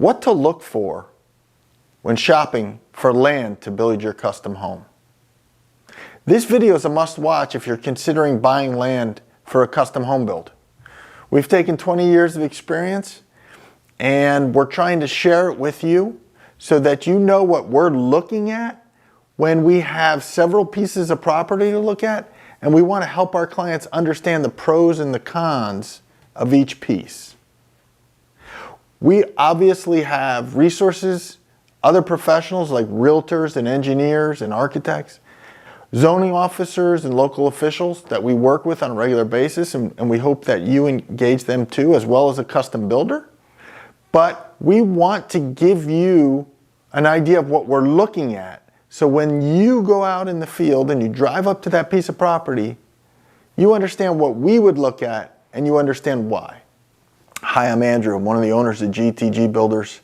What to look for when shopping for land to build your custom home. This video is a must-watch if you're considering buying land for a custom home build. We've taken 20 years of experience and we're trying to share it with you so that you know what we're looking at when we have several pieces of property to look at, and we want to help our clients understand the pros and the cons of each piece. We obviously have resources, other professionals like realtors and engineers and architects, zoning officers and local officials that we work with on a regular basis, and we hope that you engage them too, as well as a custom builder. But we want to give you an idea of what we're looking at. So when you go out in the field and you drive up to that piece of property, you understand what we would look at and you understand why. Hi, I'm Andrew. I'm one of the owners of GTG Builders,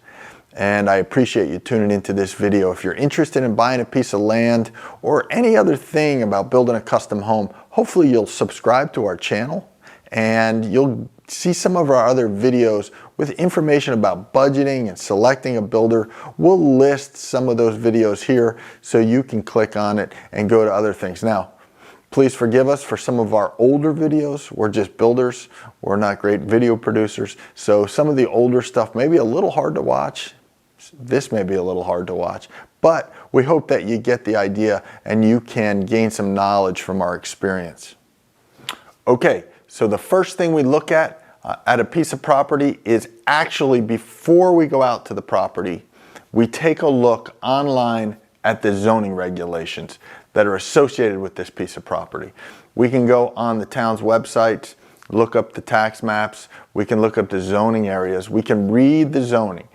and I appreciate you tuning into this video. If you're interested in buying a piece of land or any other thing about building a custom home, hopefully you'll subscribe to our channel and you'll see some of our other videos with information about budgeting and selecting a builder. We'll list some of those videos here so you can click on it and go to other things. Now, please forgive us for some of our older videos. We're just builders. We're not great video producers. So some of the older stuff may be a little hard to watch. This may be a little hard to watch, but we hope that you get the idea and you can gain some knowledge from our experience. Okay, so the first thing we look at a piece of property is actually, before we go out to the property, we take a look online at the zoning regulations that are associated with this piece of property. We can go on the town's website, look up the tax maps, we can look up the zoning areas, we can read the zoning.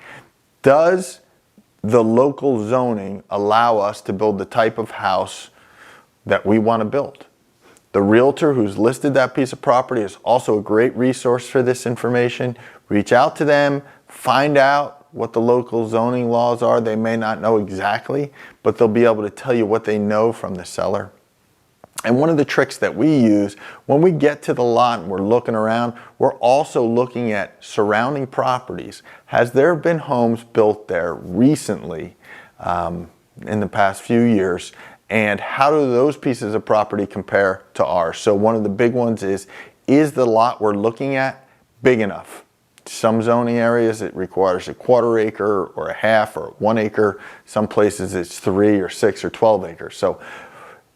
Does the local zoning allow us to build the type of house that we want to build? The realtor who's listed that piece of property is also a great resource for this information. Reach out to them, find out what the local zoning laws are. They may not know exactly, but they'll be able to tell you what they know from the seller. And one of the tricks that we use when we get to the lot and we're looking around, we're also looking at surrounding properties. Has there been homes built there recently in the past few years? And how do those pieces of property compare to ours? So one of the big ones is the lot we're looking at big enough? Some zoning areas it requires a 1/4 acre or a half or 1 acre. Some places it's 3 or 6 or 12 acres. So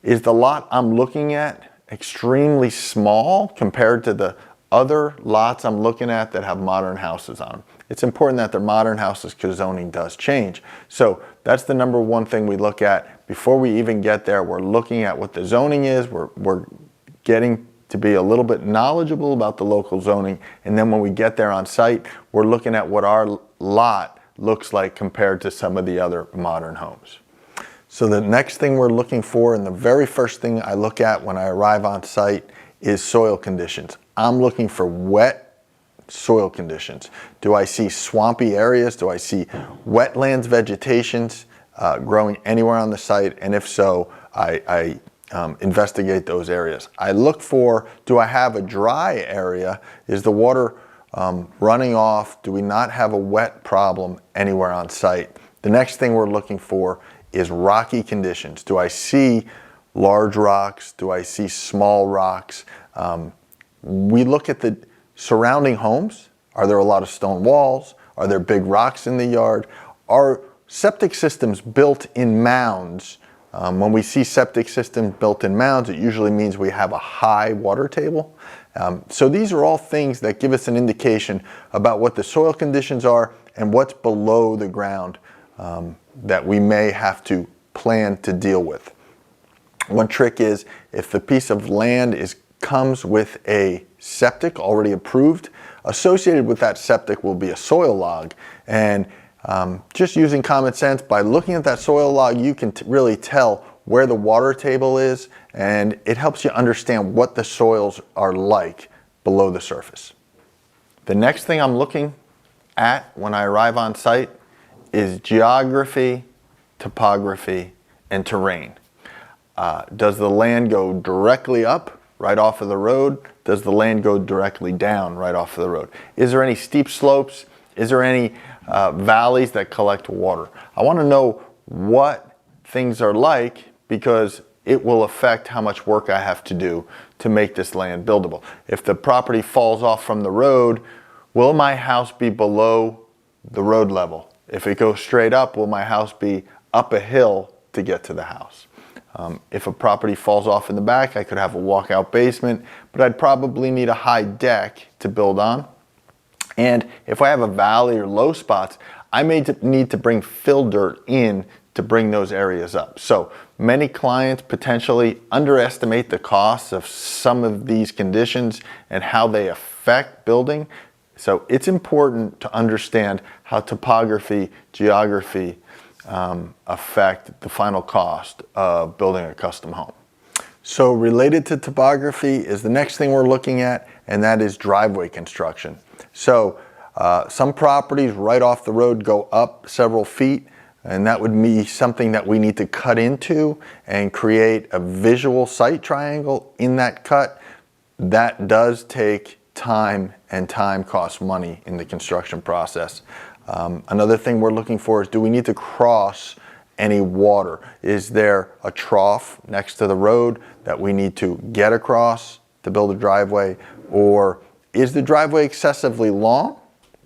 is the lot I'm looking at extremely small compared to the other lots I'm looking at that have modern houses on them? It's important that they're modern houses because zoning does change. So that's the number one thing we look at. Before we even get there, we're looking at what the zoning is. We're getting to be a little bit knowledgeable about the local zoning. And then when we get there on site, we're looking at what our lot looks like compared to some of the other modern homes. So the next thing we're looking for, and the very first thing I look at when I arrive on site, is soil conditions. I'm looking for wet soil conditions. Do I see swampy areas? Do I see wetlands vegetations growing anywhere on the site? And if so, I investigate those areas. I look for, do I have a dry area? Is the water running off? Do we not have a wet problem anywhere on site? The next thing we're looking for is rocky conditions. Do I see large rocks? Do I see small rocks? We look at the surrounding homes. Are there a lot of stone walls? Are there big rocks in the yard? Are septic systems built in mounds? When we see septic systems built in mounds, it usually means we have a high water table. So these are all things that give us an indication about what the soil conditions are and what's below the ground that we may have to plan to deal with. One trick is, if the piece of land comes with a septic already approved, associated with that septic will be a soil log. And just using common sense, by looking at that soil log, you can really tell where the water table is, and it helps you understand what the soils are like below the surface. The next thing I'm looking at when I arrive on site is geography, topography, and terrain. Does the land go directly up right off of the road? Does the land go directly down right off of the road? Is there any steep slopes? Is there any valleys that collect water. I want to know what things are like because it will affect how much work I have to do to make this land buildable. If the property falls off from the road, will my house be below the road level? If it goes straight up, will my house be up a hill to get to the house? If a property falls off in the back, I could have a walkout basement, but I'd probably need a high deck to build on. And if I have a valley or low spots, I may need to bring fill dirt in to bring those areas up. So many clients potentially underestimate the costs of some of these conditions and how they affect building. So it's important to understand how topography, geography affect the final cost of building a custom home. So related to topography is the next thing we're looking at, and that is driveway construction. So some properties right off the road go up several feet, and that would be something that we need to cut into and create a visual sight triangle in that cut. That does take time, and time costs money in the construction process. Another thing we're looking for is, do we need to cross any water? Is there a trough next to the road that we need to get across to build a driveway? Or is the driveway excessively long,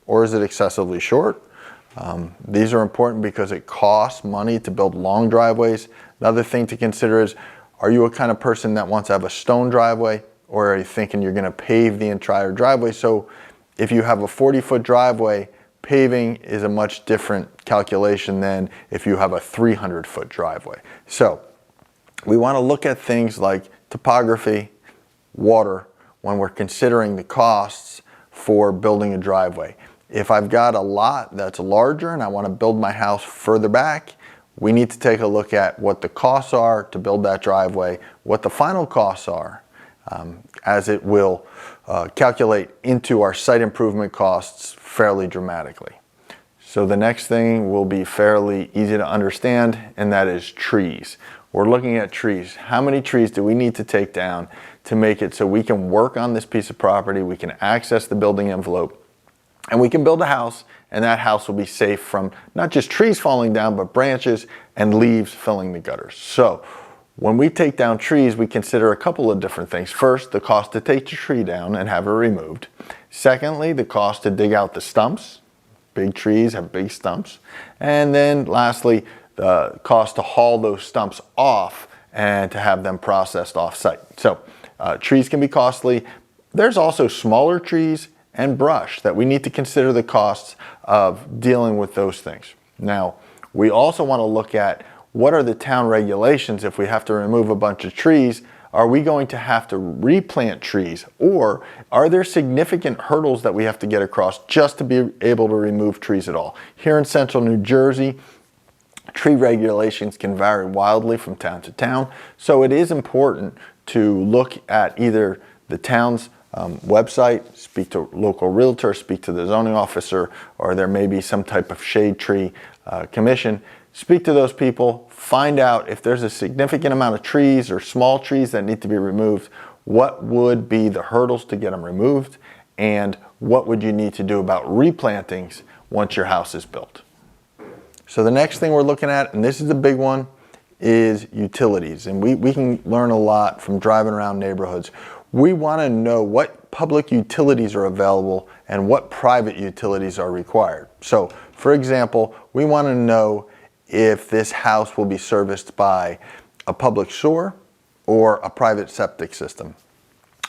or is it excessively short? These are important because it costs money to build long driveways. Another thing to consider is, are you a kind of person that wants to have a stone driveway, or are you thinking you're going to pave the entire driveway? So if you have a 40-foot driveway, paving is a much different calculation than if you have a 300-foot driveway. So we want to look at things like topography, water, when we're considering the costs for building a driveway. If I've got a lot that's larger and I want to build my house further back, we need to take a look at what the costs are to build that driveway, what the final costs are, as it will calculate into our site improvement costs fairly dramatically. So the next thing will be fairly easy to understand, and that is trees. We're looking at trees. How many trees do we need to take down to make it so we can work on this piece of property, we can access the building envelope, and we can build a house, and that house will be safe from not just trees falling down, but branches and leaves filling the gutters. So when we take down trees, we consider a couple of different things. First, the cost to take the tree down and have it removed. Secondly, the cost to dig out the stumps. Big trees have big stumps. And then lastly, the cost to haul those stumps off and to have them processed off-site. So trees can be costly. There's also smaller trees and brush that we need to consider the costs of dealing with those things. Now, we also want to look at what are the town regulations if we have to remove a bunch of trees. Are we going to have to replant trees, or are there significant hurdles that we have to get across just to be able to remove trees at all? Here in central New Jersey, tree regulations can vary wildly from town to town, so it is important to look at either the town's website, speak to local realtor, speak to the zoning officer, or there may be some type of shade tree commission. Speak to those people, find out if there's a significant amount of trees or small trees that need to be removed, what would be the hurdles to get them removed, and what would you need to do about replantings once your house is built. So the next thing we're looking at, and this is the big one, is utilities. And we can learn a lot from driving around neighborhoods. We want to know what public utilities are available and what private utilities are required. So, for example, we want to know if this house will be serviced by a public sewer or a private septic system.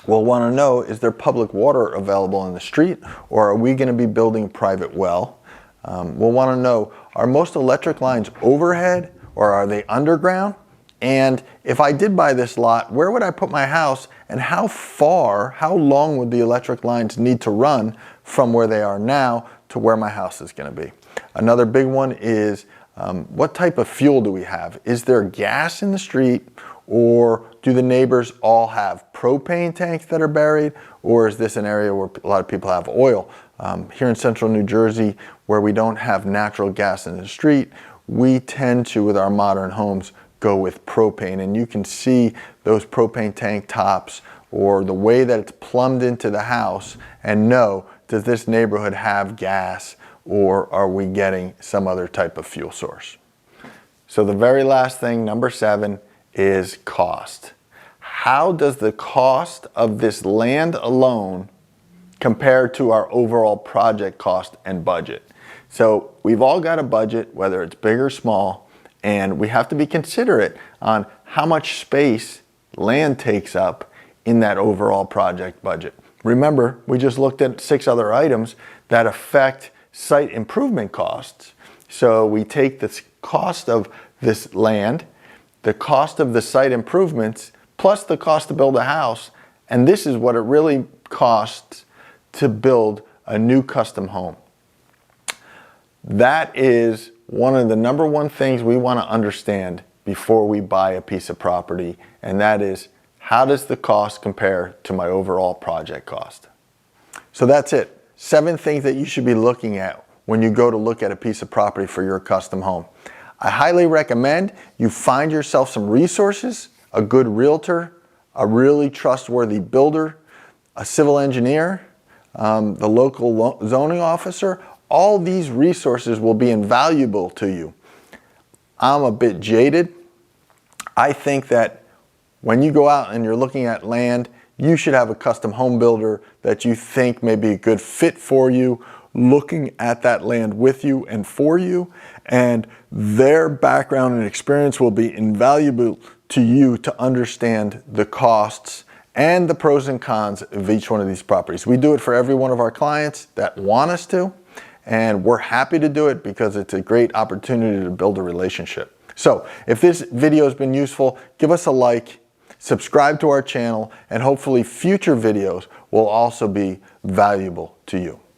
We'll want to know, is there public water available in the street, or are we going to be building a private well? We'll want to know, are most electric lines overhead or are they underground? And if I did buy this lot, where would I put my house, and how long would the electric lines need to run from where they are now to where my house is going to be? Another big one is, what type of fuel do we have? Is there gas in the street, or do the neighbors all have propane tanks that are buried, or is this an area where a lot of people have oil? Here in central New Jersey, where we don't have natural gas in the street, we tend to, with our modern homes, go with propane, and you can see those propane tank tops or the way that it's plumbed into the house and know, does this neighborhood have gas or are we getting some other type of fuel source? So the very last thing, number 7, is cost. How does the cost of this land alone compare to our overall project cost and budget? So we've all got a budget, whether it's big or small, and we have to be considerate on how much space land takes up in that overall project budget. Remember, we just looked at 6 other items that affect site improvement costs. So we take the cost of this land, the cost of the site improvements, plus the cost to build a house, and this is what it really costs to build a new custom home. That is one of the number one things we want to understand before we buy a piece of property, and that is, how does the cost compare to my overall project cost? So that's it. 7 things that you should be looking at when you go to look at a piece of property for your custom home. I highly recommend you find yourself some resources, a good realtor, a really trustworthy builder, a civil engineer, the local zoning officer. All these resources will be invaluable to you. I'm a bit jaded. I think that when you go out and you're looking at land, you should have a custom home builder that you think may be a good fit for you, looking at that land with you and for you, and their background and experience will be invaluable to you to understand the costs and the pros and cons of each one of these properties. We do it for every one of our clients that want us to, and we're happy to do it because it's a great opportunity to build a relationship. So if this video has been useful, give us a like, subscribe to our channel, and hopefully future videos will also be valuable to you.